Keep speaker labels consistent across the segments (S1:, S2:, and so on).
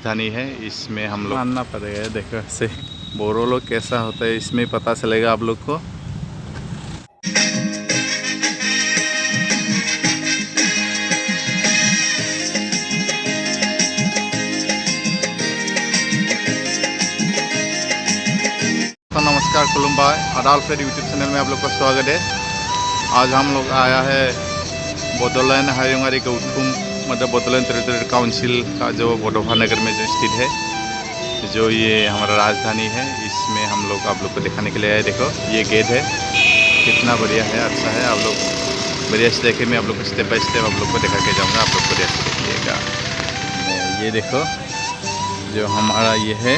S1: राजधानी है, इसमें हम लोग आना पड़ेगा। देखो ऐसे बोरो लोग कैसा होता है इसमें पता चलेगा आप लोग को। तो नमस्कार खुलुमबाय, आडाल्फेड यूट्यूब चैनल में आप लोग का स्वागत है। आज हम लोग आया है बडोलैंड हायुंगारी गौतुम, मतलब बडोलैंड टेरिटोरियल काउंसिल का जो बडोफा नगर में जो स्थित है, जो ये हमारा राजधानी है, इसमें हम लोग आप लोग को दिखाने के लिए आए। देखो ये गेट है, कितना बढ़िया है, अच्छा है। आप लोग बढ़िया से देखे, मैं आप लोग को स्टेप बाय स्टेप आप लोग को दिखा के जाऊँगा, आप लोग बढ़िया से देखिएगा। ये देखो जो हमारा ये है,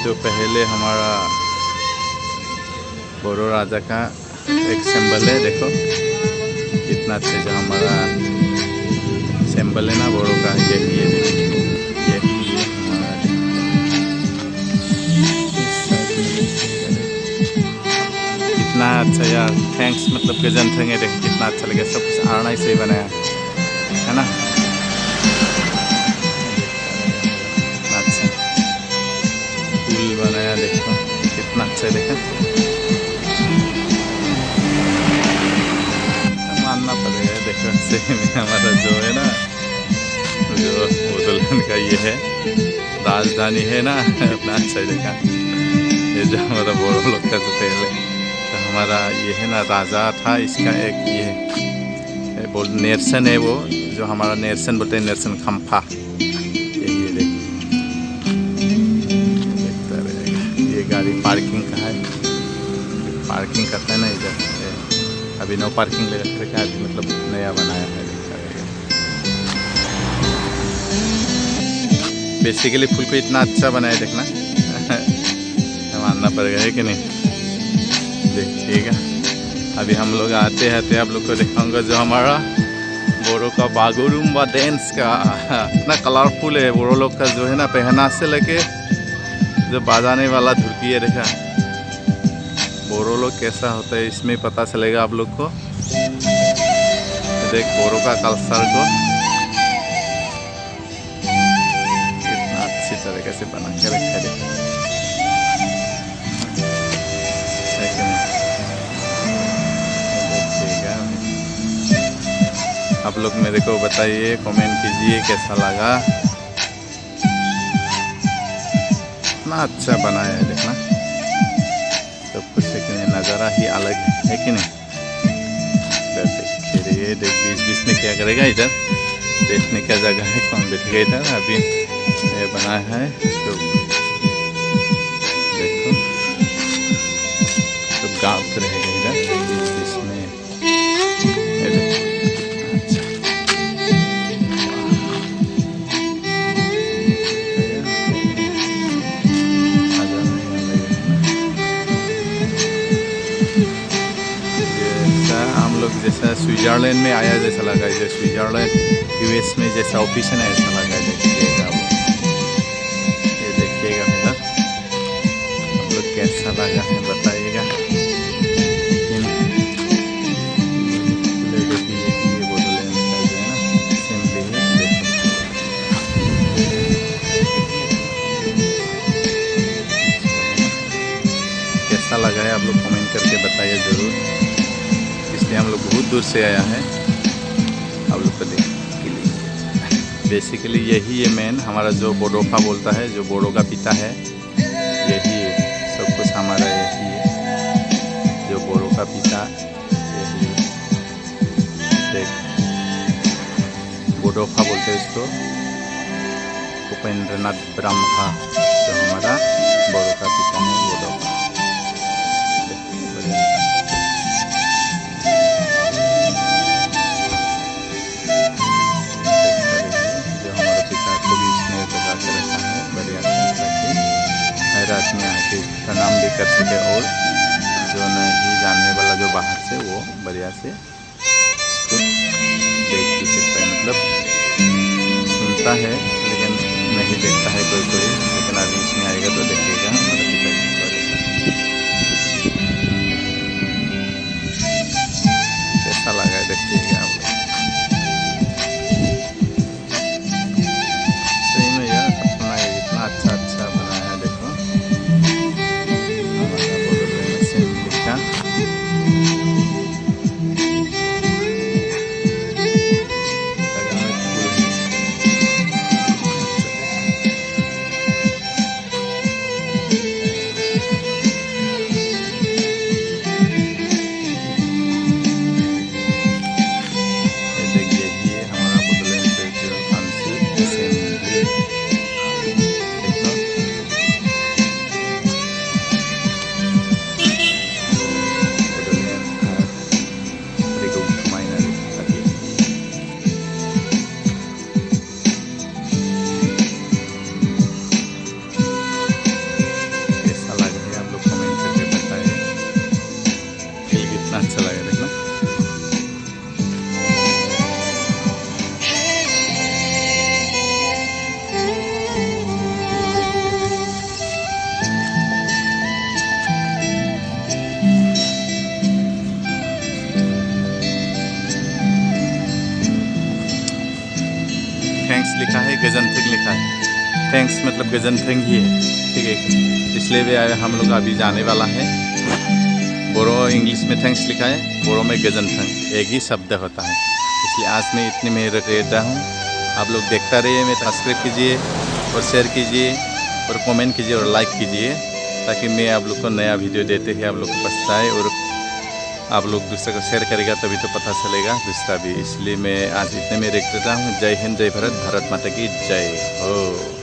S1: जो पहले हमारा बोरो राजा का एक सिंबल है। देखो कितना अच्छे से हमारा सिंबल है ना बोरो का, ये हमारा कितना अच्छा यार। थैंक्स मतलब प्रेजेंट थे, देखो कितना अच्छा लगे, सब कुछ आना ही सही बनाया है ना। अच्छा पुल बनाया, देखो कितना अच्छा, देखो मानना पड़ेगा। देखो से हमारा जो है ना, जो बडोलैंड का ये है राजधानी है ना, अपना अच्छा देखा। ये जो हमारा बोरो लोग का जो पहले तो हमारा ये है ना राजा था, इसका एक ये बोल नेरसन है, वो जो हमारा नेरसन बोलते हैं, नेरसन खंफा। ये देखता रहेगा। ये गाड़ी पार्किंग का है, पार्किंग करता है ना इधर। अभी नो पार्किंग लगा रखा है, अभी मतलब नया बनाया है। बेसिकली फूल को इतना अच्छा बनाया, देखना मानना पड़ेगा, है कि नहीं। देखिएगा अभी हम लोग आते आते आप लोग को दिखाऊंगा जो हमारा बोरो का बागुरुम्बा डांस का इतना कलरफुल है। बोरो लोग का जो है ना पहना से लेके जो बाजाने वाला धुरकी है, देखा बोरो लोग कैसा होता है इसमें पता चलेगा आप लोग को। देख बोरो का कल्चर को कितना अच्छी तरीके से बना के रखा है, देखिएगा। आप लोग मेरे को बताइए, कमेंट कीजिए कैसा लगा। इतना अच्छा बनाया है, देखना सब कुछ नज़ारा ही अलग है कि नहीं। देखिए देख बीच बीच में क्या करेगा, इधर बैठने का जगह है, कौन बैठेगा इधर। अभी ये बना है तो देखो तो गाँव तो रहेगा इधर बीच बीच में। अच्छा हम लोग जैसा स्विट्ज़रलैंड में आया जैसा लगा है, जैसे स्विट्ज़रलैंड यूएस में जैसा ऑफिस है ना, ऐसा लगा है। देखिएगा ये देखिएगा मेरा, आप लोग कैसा लगा है बताइएगा। ये बडोलैंड का जो है ना असेंबली है, कैसा लगा है आप लोग कमेंट करके बताइए ज़रूर। इसलिए हम लोग बहुत दूर से आया है आप लोग को देखने के लिए। बेसिकली यही है मेन हमारा जो बोडोफा बोलता है, जो बोडो का पिता है, यही है सब कुछ हमारा, यही है जो बोडो का पिता, यही देख बोडोफा बोलते हैं इसको, उपेंद्रनाथ ब्रह्मा, जो हमारा बोडो का पिता है बोडोफा। आदमी आके प्रणाम भी कर सके, और जो नहीं जानने वाला जो बाहर से, वो बढ़िया से इसको देख भी सकता है, मतलब सुनता है लेकिन नहीं देखता है कोई कोई। लेकिन अभी इसमें आएगा तो देखिएगा हमारा पिताजी को कैसा लगा है, देखिएगा आप। सही में यार अच्छा लगे देखना। थैंक्स लिखा है, गजनथिंग लिखा है। थैंक्स मतलब गजनथिंग ही है, ठीक है। इसलिए भी हम लोग अभी जाने वाला है। बोरो इंग्लिश में थैंक्स लिखा है, बोरो में गजनथिंग एक ही शब्द होता है। इसलिए आज मैं इतनी में रहता हूँ। आप लोग देखता रहिए, मैं सब्सक्राइब कीजिए और शेयर कीजिए और कमेंट कीजिए और लाइक कीजिए, ताकि मैं आप लोग को नया वीडियो देते ही आप लोग को पसंद आए और आप लोग दूसरे को शेयर करेगा तभी तो पता चलेगा दूसरा भी। इसलिए मैं आज इतने में रख देता हूँ। जय हिंद, जय भारत, भारत माता की जय हो।